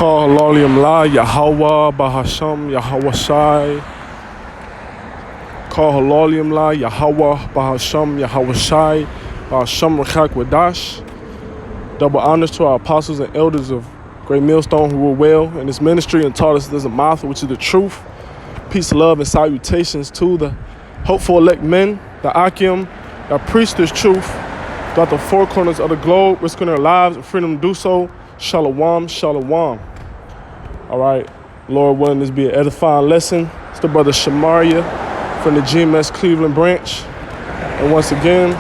Call Lolium La Yahweh Bahasham Yahweh Shai. Call Lolium La Yahweh Bahasham Yahweh Shai Bahasham Rachak Wadash. Double honors to our apostles and elders of Great Millstone who were well in this ministry and taught us this mouth, which is the truth. Peace, love, and salutations to the hopeful elect men, the Akim, that preach this truth throughout the four corners of the globe, risking their lives and freedom to do so. Shalom, shalom. All right, Lord willing, this be an edifying lesson. It's the brother Shamaria from the GMS Cleveland branch. And once again,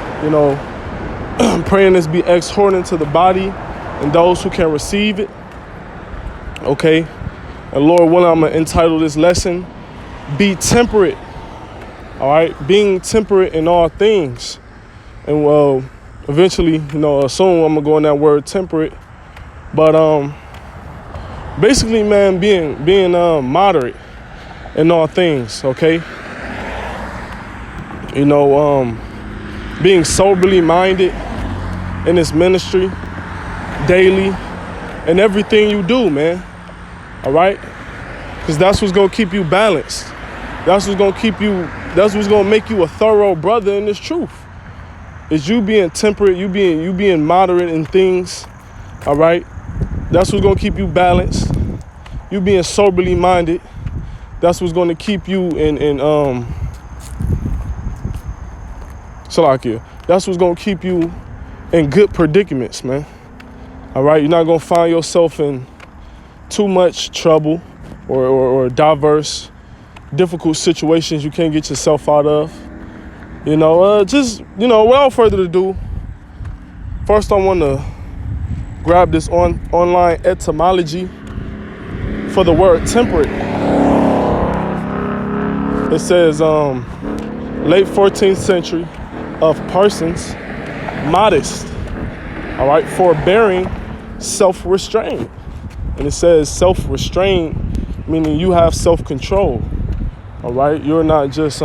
praying this be exhorting to the body and those who can receive it. Okay, and Lord willing, I'm going to entitle this lesson, Be Temperate. All right, being temperate in all things. And well, eventually, soon I'm going to go in that word temperate. But basically, man, being moderate in all things, okay? Being soberly minded in this ministry daily and everything you do, man. All right? Because that's what's going to keep you balanced. That's what's going to make you a thorough brother in this truth. Is you being temperate, you being moderate in things. All right? That's what's going to keep you balanced. You being soberly minded. That's what's going to keep you in Salakia. That's what's going to keep you in good predicaments, man. All right? You're not going to find yourself in too much trouble or diverse, difficult situations you can't get yourself out of. Without further ado, first I want to grab this online etymology for the word temperate. It says late 14th century of persons modest, all right, forbearing, self-restraint. And it says self-restraint, meaning you have self-control, all right? You're not just,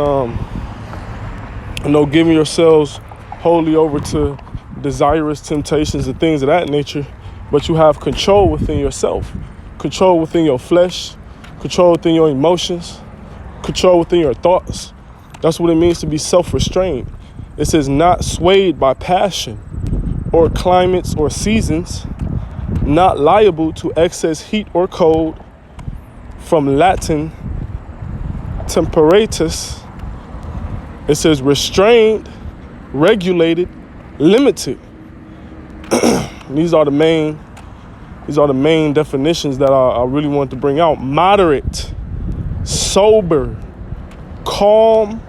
giving yourselves wholly over to desirous temptations and things of that nature, but you have control within yourself, control within your flesh, control within your emotions, control within your thoughts. That's what it means to be self-restrained. It says not swayed by passion or climates or seasons, not liable to excess heat or cold, from Latin temperatus. It says restrained, regulated, limited. These are the main definitions that I really want to bring out. Moderate, sober, calm,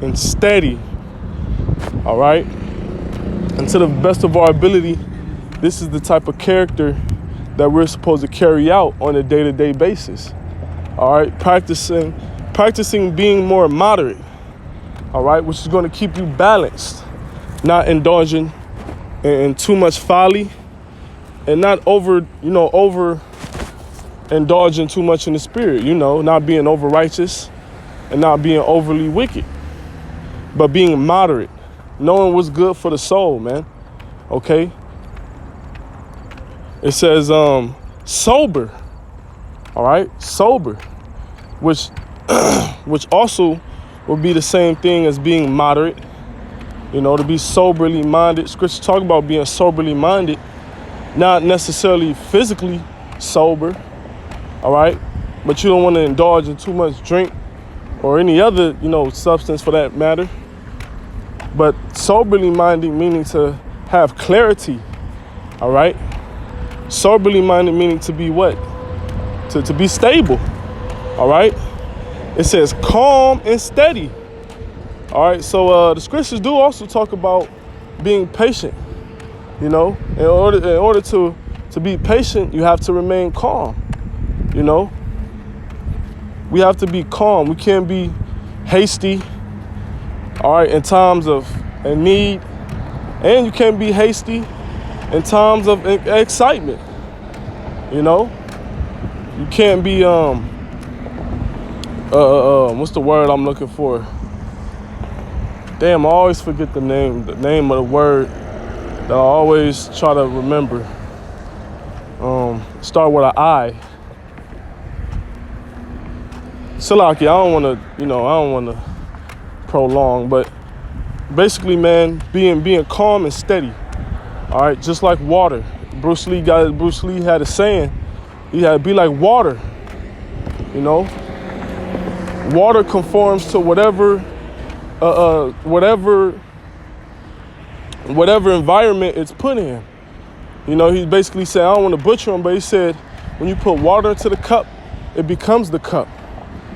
and steady. All right? And to the best of our ability, this is the type of character that we're supposed to carry out on a day-to-day basis. All right? Practicing being more moderate. All right? Which is going to keep you balanced, not indulging in too much folly, and not over indulging too much in the spirit, not being over righteous and not being overly wicked, but being moderate, knowing what's good for the soul, man. Okay? It says sober. All right? Sober, which also would be the same thing as being moderate. To be soberly minded. Scripture talk about being soberly minded, not necessarily physically sober, all right? But you don't want to indulge in too much drink or any other, substance for that matter. But soberly minded meaning to have clarity, all right? Soberly minded meaning to be what? To be stable, all right? It says calm and steady. All right, so the scriptures do also talk about being patient. In order to be patient, you have to remain calm. We have to be calm. We can't be hasty. All right, in times of need, and you can't be hasty in times of excitement. You can't be what's the word I'm looking for? Damn, I always forget the name of the word that I always try to remember. Start with an I. Salaki, I don't want to prolong, but basically, man, being calm and steady. All right, just like water. Bruce Lee had a saying. He had to be like water. You know, water conforms to whatever environment it's put in. You know, he basically said, I don't want to butcher him, but he said, when you put water into the cup, it becomes the cup.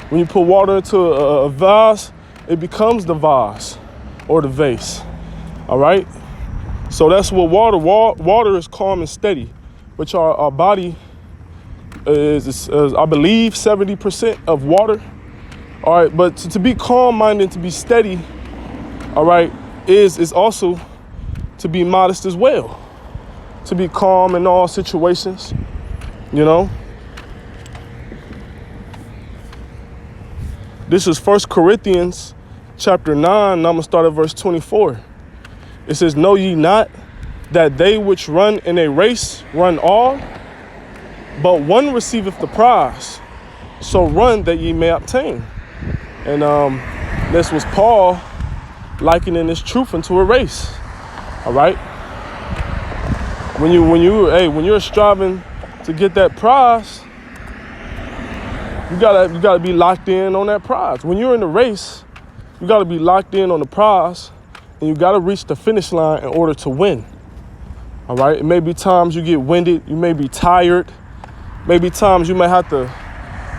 When you put water into a vase, it becomes the vase or the vase. All right? So that's what water is calm and steady, which our body is I believe, 70% of water. All right, but to be calm-minded, to be steady, all right, is also to be modest as well. To be calm in all situations, you know. This is 1 Corinthians chapter 9, and I'm going to start at verse 24. It says, know ye not that they which run in a race run all, but one receiveth the prize. So run that ye may obtain. And this was Paul likening this truth into a race. All right. When you're striving to get that prize, you gotta be locked in on that prize. When you're in the race, you gotta be locked in on the prize, and you gotta reach the finish line in order to win. All right. It may be times you get winded, you may be tired, maybe times you may have to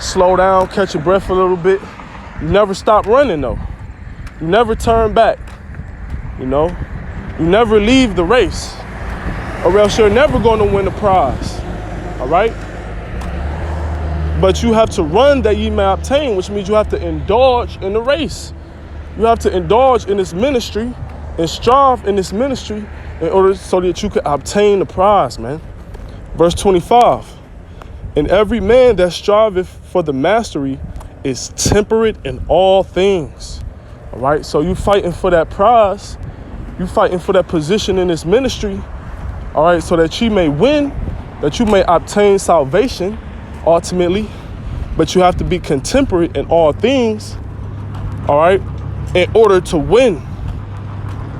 slow down, catch your breath a little bit. You never stop running though. You never turn back. You know, you never leave the race, or else you're never going to win the prize. All right? But you have to run that ye may obtain, which means you have to indulge in the race. You have to indulge in this ministry and strive in this ministry in order so that you can obtain the prize, man. Verse 25. And every man that striveth for the mastery is temperate in all things. All right? So you fighting for that prize. You fighting for that position in this ministry. All right, so that you may win, that you may obtain salvation ultimately, but you have to be contemperate in all things, all right, in order to win.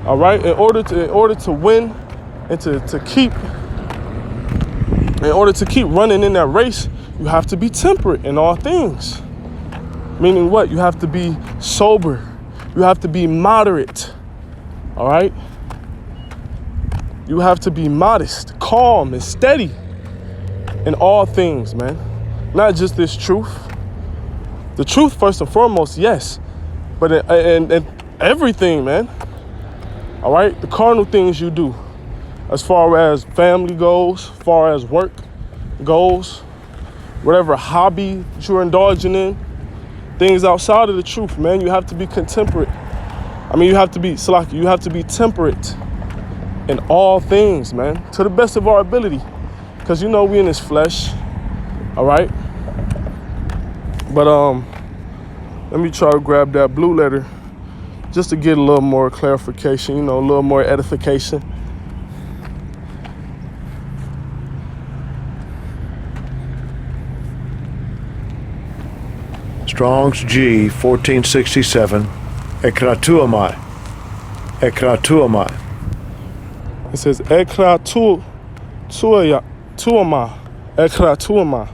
All right, in order to win and to keep running in that race, you have to be temperate in all things. Meaning what? You have to be sober. You have to be moderate. All right? You have to be modest, calm, and steady in all things, man. Not just this truth. The truth, first and foremost, yes. But in everything, man. All right? The carnal things you do. As far as family goes, as far as work goes, whatever hobby that you're indulging in, things outside of the truth, man, you have to be contemporate. You have to be temperate in all things, man, to the best of our ability. Because, you know, we in this flesh, all right? But let me try to grab that blue letter just to get a little more clarification, you know, a little more edification. Strong's G 1467. Ekratuamai. It says ekratuama. Ekratuama.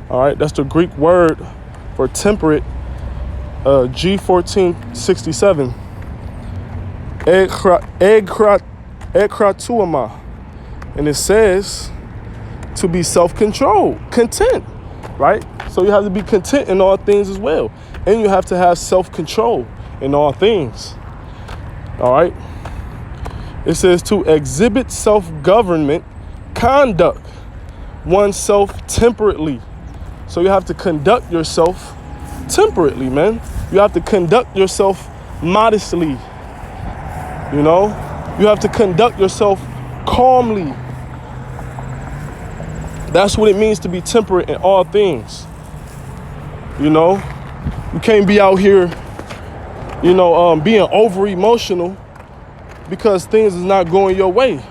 All right, that's the Greek word for temperate. G 1467. Ekratuama. And it says to be self-controlled, content, right? So you have to be content in all things as well. And you have to have self-control in all things. All right. It says to exhibit self-government, conduct oneself temperately. So you have to conduct yourself temperately, man. You have to conduct yourself modestly. You know, you have to conduct yourself calmly. That's what it means to be temperate in all things. You know, you can't be out here, you know, being over emotional because things is not going your way.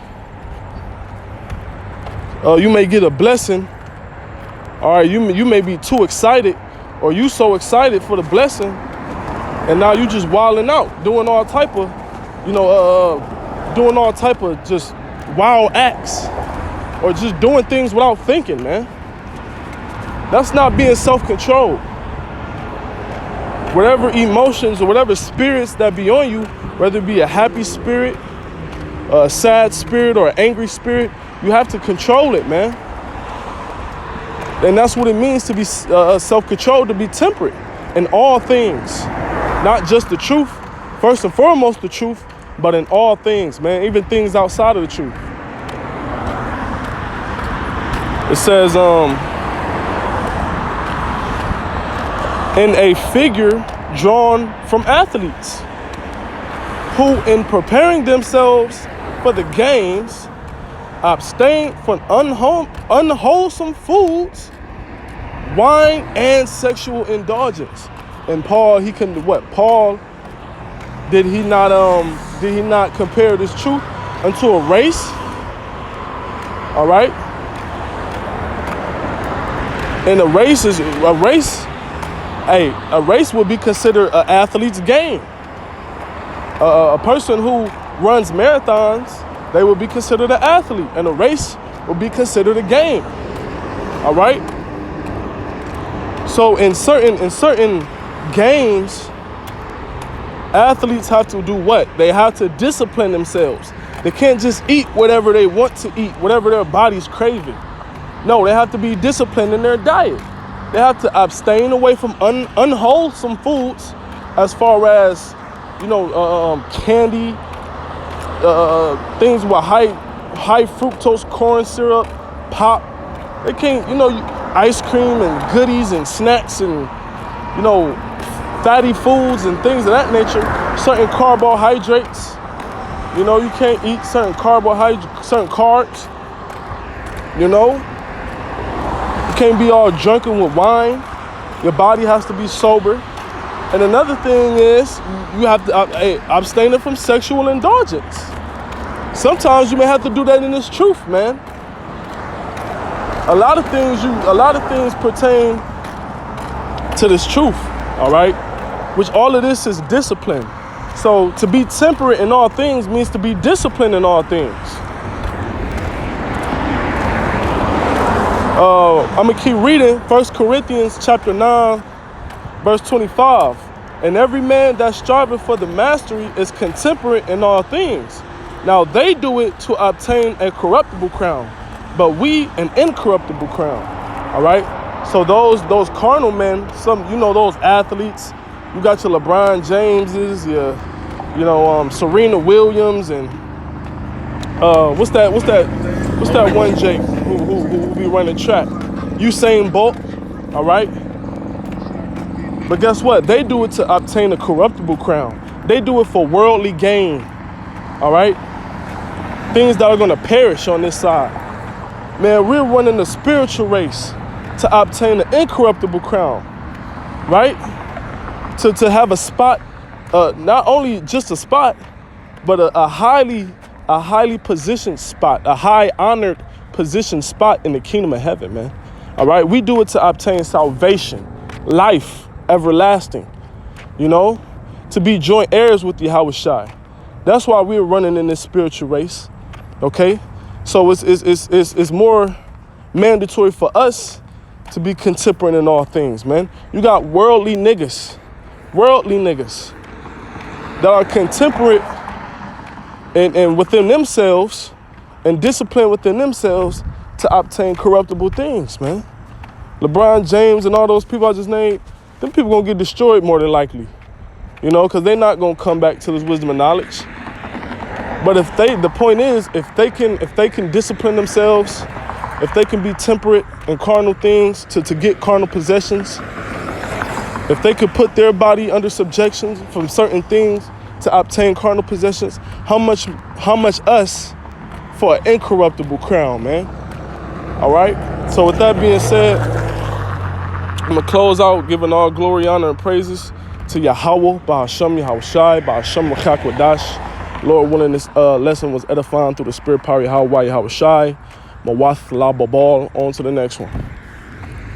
You may get a blessing. All right, you may be too excited, or you so excited for the blessing, and now you just wilding out, doing all type of, doing all type of just wild acts, or just doing things without thinking, man. That's not being self-controlled. Whatever emotions or whatever spirits that be on you, whether it be a happy spirit, a sad spirit, or an angry spirit, you have to control it, man. And that's what it means to be self-controlled, to be temperate in all things. Not just the truth, first and foremost the truth, but in all things, man, even things outside of the truth. It says, in a figure drawn from athletes who, in preparing themselves for the games, abstain from unwholesome foods, wine, and sexual indulgence. And Paul, Paul, did he not compare this truth unto a race? All right. And a race would be considered an athlete's game. A person who runs marathons, they would be considered an athlete, and a race would be considered a game. All right. So in certain games, athletes have to do what? They have to discipline themselves. They can't just eat whatever they want to eat, whatever their body's craving. No, they have to be disciplined in their diet. They have to abstain away from unwholesome foods, as far as, candy, things with high fructose corn syrup, pop. They can't, ice cream and goodies and snacks and, fatty foods and things of that nature. Certain carbohydrates. You can't eat certain carbohydrates, certain carbs. You can't be all drunken with wine. Your body has to be sober. And another thing is, you have to abstain from sexual indulgence. Sometimes you may have to do that in this truth, man. A lot of things pertain to this truth, all right? Which all of this is discipline. So to be temperate in all things means to be disciplined in all things. I'm gonna keep reading 1 Corinthians chapter 9, verse 25. And every man that striveth for the mastery is contemperate in all things. Now they do it to obtain a corruptible crown, but we an incorruptible crown. All right. So those carnal men, those athletes, you got your LeBron Jameses, your, Serena Williams, and what's that one Jake who be running track? Usain Bolt. All right. But guess what? They do it to obtain a corruptible crown. They do it for worldly gain. All right. Things that are going to perish on this side. Man, we're running a spiritual race to obtain an incorruptible crown, right? To have a spot, not only just a spot, but a highly positioned spot, a high honored positioned spot in the kingdom of heaven, man. All right, we do it to obtain salvation, life, everlasting, to be joint heirs with Yahushua. That's why we're running in this spiritual race, okay? So it's more mandatory for us to be contemporate in all things, man. You got worldly niggas that are contemporate and within themselves and disciplined within themselves to obtain corruptible things, man. LeBron James and all those people I just named, them people gonna get destroyed more than likely, because they're not gonna come back to this wisdom and knowledge. But the point is, if they can discipline themselves, if they can be temperate in carnal things to get carnal possessions, if they could put their body under subjection from certain things to obtain carnal possessions, how much us for an incorruptible crown, man? All right. So with that being said, I'm gonna close out giving all glory, honor, and praises to Yahweh, Bahasham Yahushai, Bahasham Rachakwadash. Lord willing, this lesson was edifying through the spirit power of Yahweh Yahushai. Mawath la babal. On to the next one.